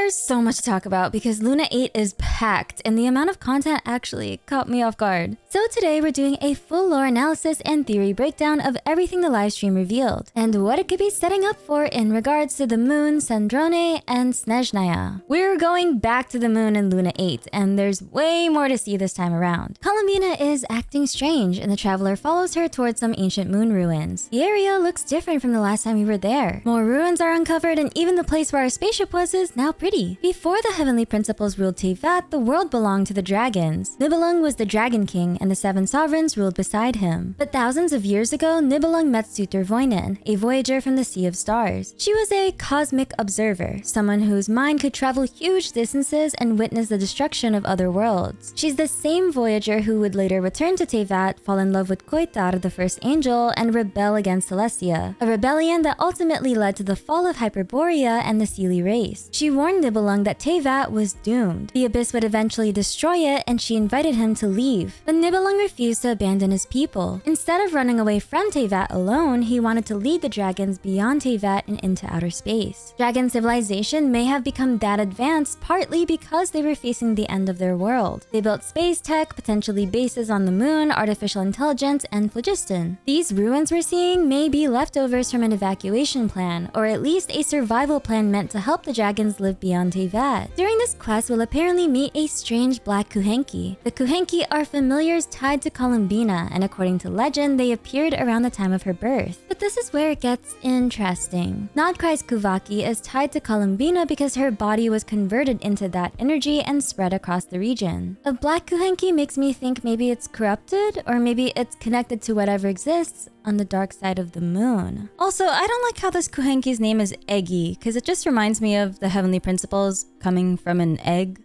There's so much to talk about because Luna 8 is packed and the amount of content actually caught me off guard. So today we're doing a full lore analysis and theory breakdown of everything the livestream revealed and what it could be setting up for in regards to the moon, Sandrone, and Snezhnaya. We're going back to the moon in Luna 8 and there's way more to see this time around. Columbina is acting strange and the traveler follows her towards some ancient moon ruins. The area looks different from the last time we were there. More ruins are uncovered and even the place where our spaceship was is now pretty. Before the Heavenly Principles ruled Teyvat, the world belonged to the dragons. Nibelung was the Dragon King and the 7 sovereigns ruled beside him. But thousands of years ago, Nibelung met Sutervoinen, a voyager from the Sea of Stars. She was a cosmic observer, someone whose mind could travel huge distances and witness the destruction of other worlds. She's the same voyager who would later return to Teyvat, fall in love with Koitar, the first angel, and rebel against Celestia, a rebellion that ultimately led to the fall of Hyperborea and the Seelie race. She warned Nibelung that Teyvat was doomed. The Abyss would eventually destroy it and she invited him to leave. But Nibelung refused to abandon his people. Instead of running away from Teyvat alone, he wanted to lead the dragons beyond Teyvat and into outer space. Dragon civilization may have become that advanced partly because they were facing the end of their world. They built space tech, potentially bases on the moon, artificial intelligence, and phlogiston. These ruins we're seeing may be leftovers from an evacuation plan, or at least a survival plan meant to help the dragons live beyond Teyvat. During this quest, we'll apparently meet a strange black Kuhenki. The Kuhenki are familiars tied to Columbina, and according to legend, they appeared around the time of her birth. But this is where it gets interesting. Nodkrai's Kuvaki is tied to Columbina because her body was converted into that energy and spread across the region. A black Kuhenki makes me think maybe it's corrupted, or maybe it's connected to whatever exists on the dark side of the moon. Also, I don't like how this Kuhenki's name is Eggy, because it just reminds me of the Heavenly Principles coming from an egg.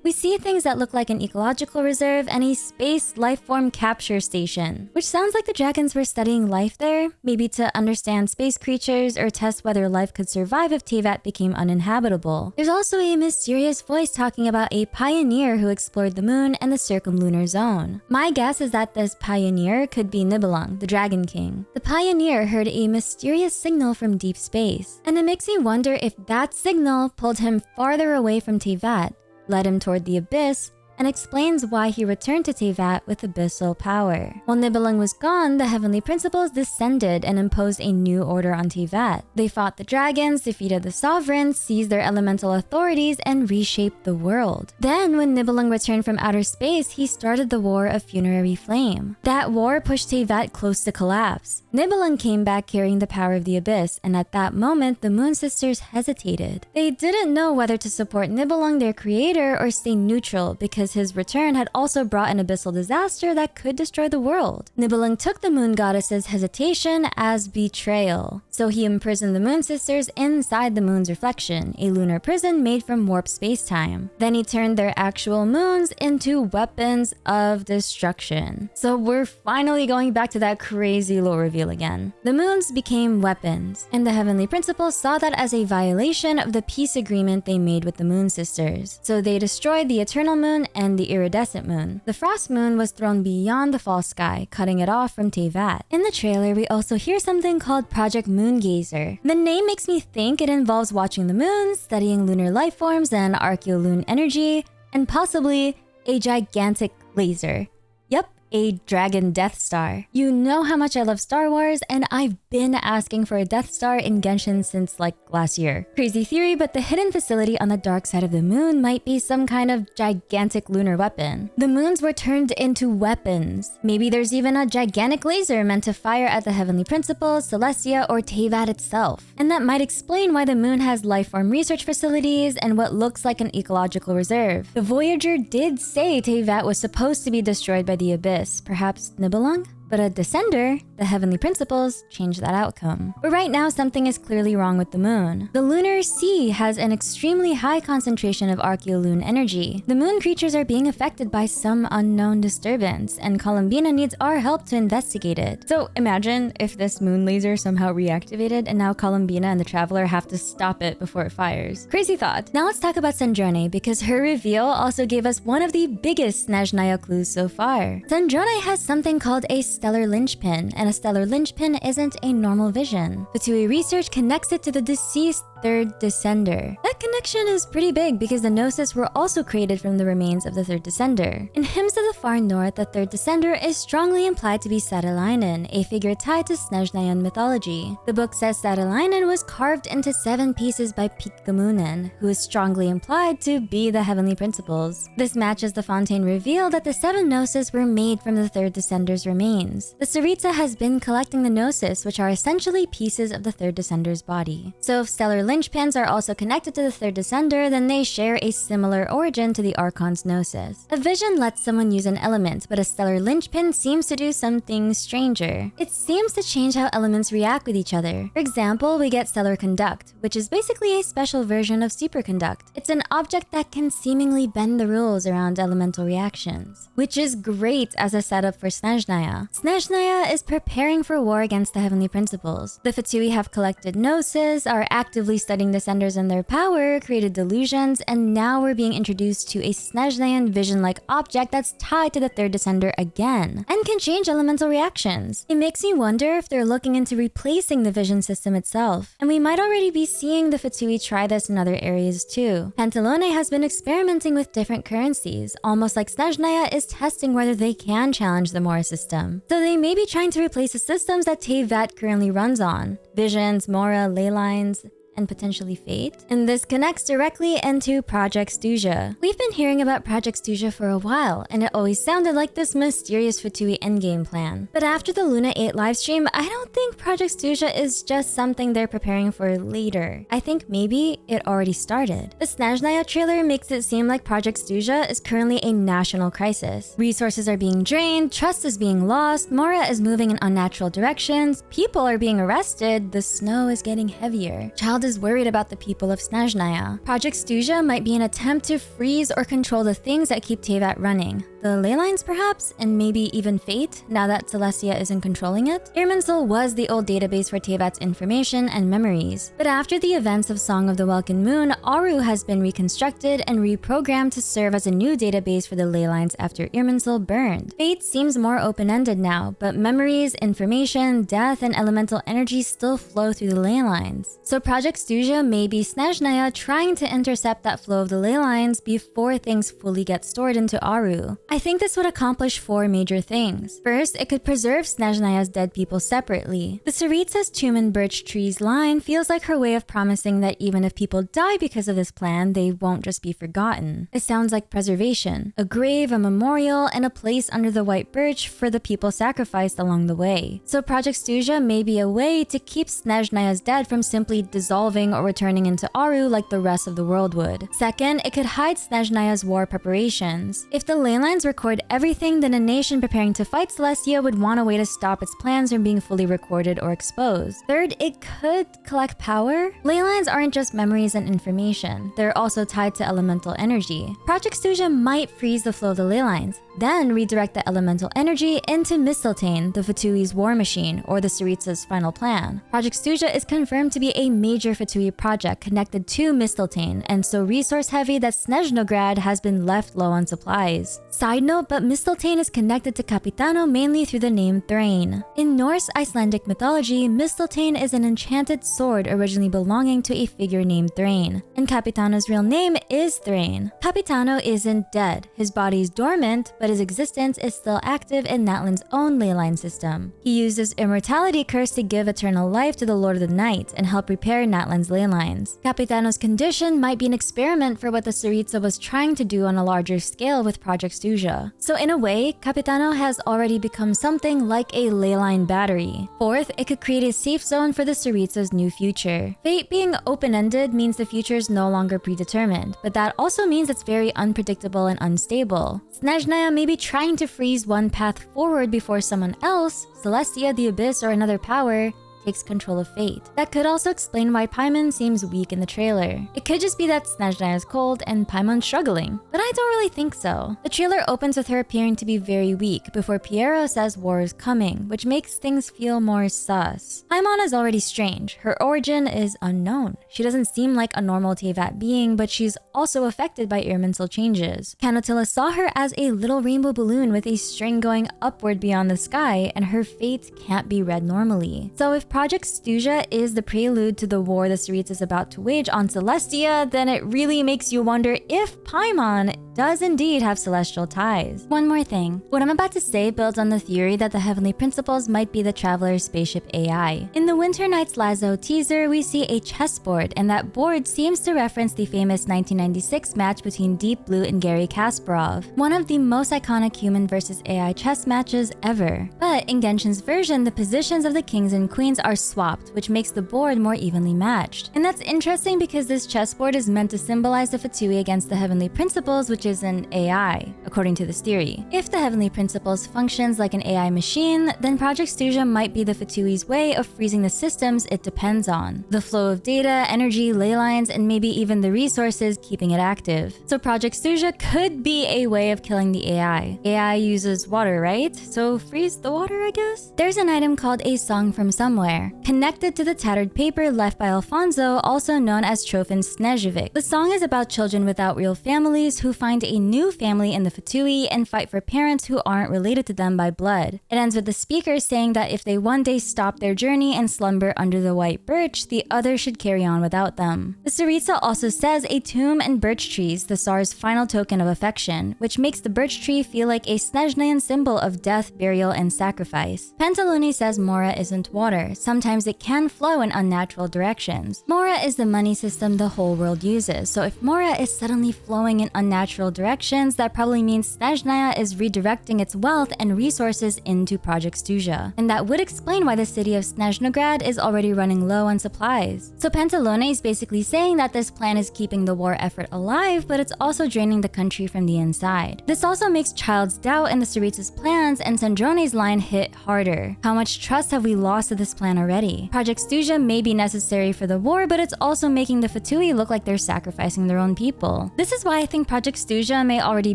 We see things that look like an ecological reserve and a space lifeform capture station, which sounds like the dragons were studying life there, maybe to understand space creatures or test whether life could survive if Teyvat became uninhabitable. There's also a mysterious voice talking about a pioneer who explored the moon and the circumlunar zone. My guess is that this pioneer could be Nibelung, the Dragon King. The pioneer heard a mysterious signal from deep space, and it makes me wonder if that signal pulled him farther away from Teyvat, led him toward the Abyss, and explains why he returned to Teyvat with abyssal power. While Nibelung was gone, the Heavenly Principles descended and imposed a new order on Teyvat. They fought the dragons, defeated the sovereigns, seized their elemental authorities, and reshaped the world. Then, when Nibelung returned from outer space, he started the War of Funerary Flame. That war pushed Teyvat close to collapse. Nibelung came back carrying the power of the Abyss, and at that moment, the Moon Sisters hesitated. They didn't know whether to support Nibelung, their creator, or stay neutral because his return had also brought an abyssal disaster that could destroy the world. Nibelung took the Moon Goddess's hesitation as betrayal, so he imprisoned the Moon Sisters inside the moon's reflection, a lunar prison made from warp space-time. Then he turned their actual moons into weapons of destruction. So we're finally going back to that crazy lore reveal again. The moons became weapons, and the Heavenly Principles saw that as a violation of the peace agreement they made with the Moon Sisters. So they destroyed the Eternal Moon and the Iridescent Moon. The Frost Moon was thrown beyond the false sky, cutting it off from Teyvat. In the trailer, we also hear something called Project Moongazer. The name makes me think it involves watching the moon, studying lunar life forms and archeolune energy, and possibly a gigantic laser. Yep, a dragon Death Star. You know how much I love Star Wars, and I've been asking for a Death Star in Genshin since like last year. Crazy theory, but the hidden facility on the dark side of the moon might be some kind of gigantic lunar weapon. The moons were turned into weapons. Maybe there's even a gigantic laser meant to fire at the Heavenly Principles, Celestia, or Teyvat itself. And that might explain why the moon has lifeform research facilities and what looks like an ecological reserve. The Voyager did say Teyvat was supposed to be destroyed by the Abyss, perhaps Nibelung? But a descender, the Heavenly Principles, changed that outcome. But right now, something is clearly wrong with the moon. The lunar sea has an extremely high concentration of archeolune energy. The moon creatures are being affected by some unknown disturbance, and Columbina needs our help to investigate it. So imagine if this moon laser somehow reactivated and now Columbina and the Traveler have to stop it before it fires. Crazy thought. Now let's talk about Sandrone, because her reveal also gave us one of the biggest Snezhnaya clues so far. Sandrone has something called a stellar lynchpin, and and a stellar linchpin isn't a normal vision. Fatui research connects it to the deceased third descender. That connection is pretty big because the Gnosis were also created from the remains of the third descender. In Hymns of the Far North, the third descender is strongly implied to be Satalainen, a figure tied to Snezhnayan mythology. The book says Satalainen was carved into 7 pieces by Pitgamunen, who is strongly implied to be the heavenly principles. This matches the Fontaine reveal that the 7 Gnosis were made from the third descender's remains. The Tsaritsa has been collecting the Gnosis, which are essentially pieces of the third descender's body. So if stellar lynchpins are also connected to the third descender, then they share a similar origin to the Archon's Gnosis. A vision lets someone use an element, but a stellar lynchpin seems to do something stranger. It seems to change how elements react with each other. For example, we get stellar conduct, which is basically a special version of superconduct. It's an object that can seemingly bend the rules around elemental reactions, which is great as a setup for Snezhnaya. Snezhnaya is preparing for war against the heavenly principles. The Fatui have collected Gnosis, are actively studying descenders and their power, created delusions, and now we're being introduced to a Snezhnayan vision-like object that's tied to the third descender again, and can change elemental reactions. It makes me wonder if they're looking into replacing the vision system itself. And we might already be seeing the Fatui try this in other areas too. Pantalone has been experimenting with different currencies, almost like Snezhnaya is testing whether they can challenge the Mora system. So they may be trying to replace the systems that Teyvat currently runs on: Visions, Mora, ley lines, and potentially Fate. And this connects directly into Project Stuzha. We've been hearing about Project Stuzha for a while, and it always sounded like this mysterious Fatui endgame plan. But after the Luna 8 livestream, I don't think Project Stuzha is just something they're preparing for later. I think maybe it already started. The Snezhnaya trailer makes it seem like Project Stuzha is currently a national crisis. Resources are being drained, trust is being lost, Mora is moving in unnatural directions, people are being arrested, the snow is getting heavier. Child is worried about the people of Snezhnaya. Project Stuzha might be an attempt to freeze or control the things that keep Teyvat running. The ley lines perhaps, and maybe even Fate, now that Celestia isn't controlling it. Irminsul was the old database for Teyvat's information and memories. But after the events of Song of the Welkin Moon, Aru has been reconstructed and reprogrammed to serve as a new database for the ley lines after Irminsul burned. Fate seems more open-ended now, but memories, information, death, and elemental energy still flow through the ley lines. So Project Stuzha may be Snezhnaya trying to intercept that flow of the ley lines before things fully get stored into Aru. I think this would accomplish 4 major things. First, it could preserve Snezhnaya's dead people separately. The Tsaritsa's tomb and birch trees line feels like her way of promising that even if people die because of this plan, they won't just be forgotten. It sounds like preservation, a grave, a memorial, and a place under the white birch for the people sacrificed along the way. So Project Stuzha may be a way to keep Snezhnaya's dead from simply dissolving or returning into Aru like the rest of the world would. Second, it could hide Snezhnaya's war preparations. If the ley lines record everything, then a nation preparing to fight Celestia would want a way to stop its plans from being fully recorded or exposed. Third, it could collect power. Ley lines aren't just memories and information. They're also tied to elemental energy. Project Stuzha might freeze the flow of the ley lines, then redirect the elemental energy into Mistilteinn, the Fatui's war machine, or the Tsaritsa's final plan. Project Stuzha is confirmed to be a major Fatui project connected to Mistilteinn, and so resource heavy that Snezhnograd has been left low on supplies. Side note, but Mistilteinn is connected to Capitano mainly through the name Thrain. In Norse Icelandic mythology, Mistilteinn is an enchanted sword originally belonging to a figure named Thrain, and Capitano's real name is Thrain. Capitano isn't dead, his body is dormant, but his existence is still active in Natlan's own leyline system. He used his immortality curse to give eternal life to the Lord of the Night and help repair Natlan's ley lines. Capitano's condition might be an experiment for what the Tsaritsa was trying to do on a larger scale with Project Stuzha. So in a way, Capitano has already become something like a leyline battery. Fourth, it could create a safe zone for the Tsaritsa's new future. Fate being open-ended means the future is no longer predetermined, but that also means it's very unpredictable and unstable. Snezhnaya may be trying to freeze one path forward before someone else, Celestia, the Abyss, or another power, takes control of fate. That could also explain why Paimon seems weak in the trailer. It could just be that Snezhnaya is cold and Paimon's struggling, but I don't really think so. The trailer opens with her appearing to be very weak before Piero says war is coming, which makes things feel more sus. Paimon is already strange. Her origin is unknown. She doesn't seem like a normal Teyvat being, but she's also affected by elemental changes. Canotilla saw her as a little rainbow balloon with a string going upward beyond the sky, and her fate can't be read normally. So if Project Stuzha is the prelude to the war the Tsaritsa is about to wage on Celestia, then it really makes you wonder if Paimon does indeed have celestial ties. One more thing. What I'm about to say builds on the theory that the Heavenly Principles might be the Traveler's spaceship AI. In the Winter Nights Lazo teaser, we see a chessboard, and that board seems to reference the famous 1996 match between Deep Blue and Garry Kasparov, one of the most iconic human versus AI chess matches ever. But in Genshin's version, the positions of the kings and queens are swapped, which makes the board more evenly matched. And that's interesting because this chessboard is meant to symbolize the Fatui against the Heavenly Principles, which is an AI, according to this theory. If the Heavenly Principles functions like an AI machine, then Project Stuzha might be the Fatui's way of freezing the systems it depends on. The flow of data, energy, ley lines, and maybe even the resources keeping it active. So Project Stuzha could be a way of killing the AI. AI uses water, right? So freeze the water, I guess? There's an item called A Song from Somewhere, connected to the tattered paper left by Alfonso, also known as Trofim Snezhevik. The song is about children without real families who find a new family in the Fatui and fight for parents who aren't related to them by blood. It ends with the speaker saying that if they one day stop their journey and slumber under the white birch, the others should carry on without them. The Tsaritsa also says a tomb and birch trees, the Tsar's final token of affection, which makes the birch tree feel like a Snezhnayan symbol of death, burial, and sacrifice. Pantalone says Mora isn't water. Sometimes it can flow in unnatural directions. Mora is the money system the whole world uses, so if Mora is suddenly flowing in unnatural directions, that probably means Snezhnaya is redirecting its wealth and resources into Project Stuzha. And that would explain why the city of Snezhnograd is already running low on supplies. So Pantalone is basically saying that this plan is keeping the war effort alive, but it's also draining the country from the inside. This also makes Child's doubt in the Tsaritsa's plans and Sandrone's line hit harder. How much trust have we lost to this plan already? Project Stuzha may be necessary for the war, but it's also making the Fatui look like they're sacrificing their own people. This is why I think Project Stuzha may already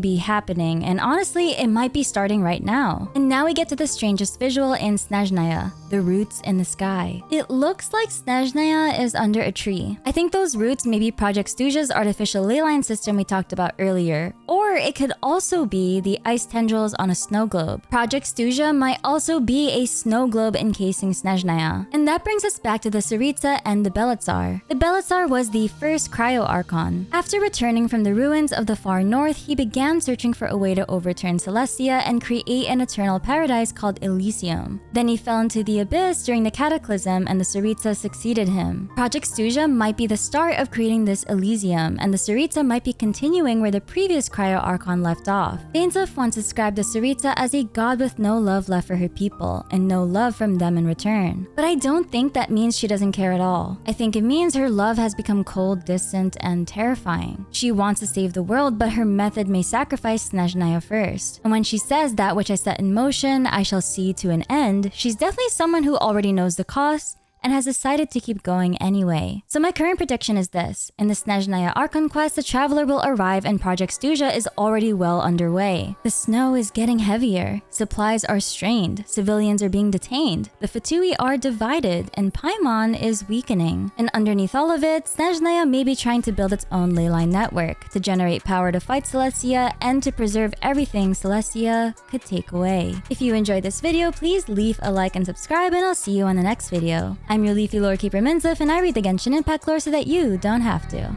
be happening, and honestly, it might be starting right now. And now we get to the strangest visual in Snezhnaya, the roots in the sky. It looks like Snezhnaya is under a tree. I think those roots may be Project Stuzha's artificial ley line system we talked about earlier, or it could also be the ice tendrils on a snow globe. Project Stuzha might also be a snow globe encasing Snezhnaya. And that brings us back to the Tsaritsa and the Belitzar. The Belitzar was the first Cryo Archon. After returning from the ruins of the far north, he began searching for a way to overturn Celestia and create an eternal paradise called Elysium. Then he fell into the abyss during the Cataclysm, and the Tsaritsa succeeded him. Project Stuzha might be the start of creating this Elysium, and the Tsaritsa might be continuing where the previous Cryo Archon left off. Dainsleif once described the Tsaritsa as a god with no love left for her people, and no love from them in return. But I don't think that means she doesn't care at all. I think it means her love has become cold, distant, and terrifying. She wants to save the world, but her method may sacrifice Snezhnaya first. And when she says that which I set in motion, I shall see to an end, she's definitely someone who already knows the cost and has decided to keep going anyway. So my current prediction is this. In the Snezhnaya Archon quest, the Traveler will arrive and Project Stuzha is already well underway. The snow is getting heavier, supplies are strained, civilians are being detained, the Fatui are divided, and Paimon is weakening. And underneath all of it, Snezhnaya may be trying to build its own ley line network, to generate power to fight Celestia, and to preserve everything Celestia could take away. If you enjoyed this video, please leave a like and subscribe, and I'll see you on the next video. I'm your leafy lore keeper Minsleif, and I read the Genshin Impact lore so that you don't have to.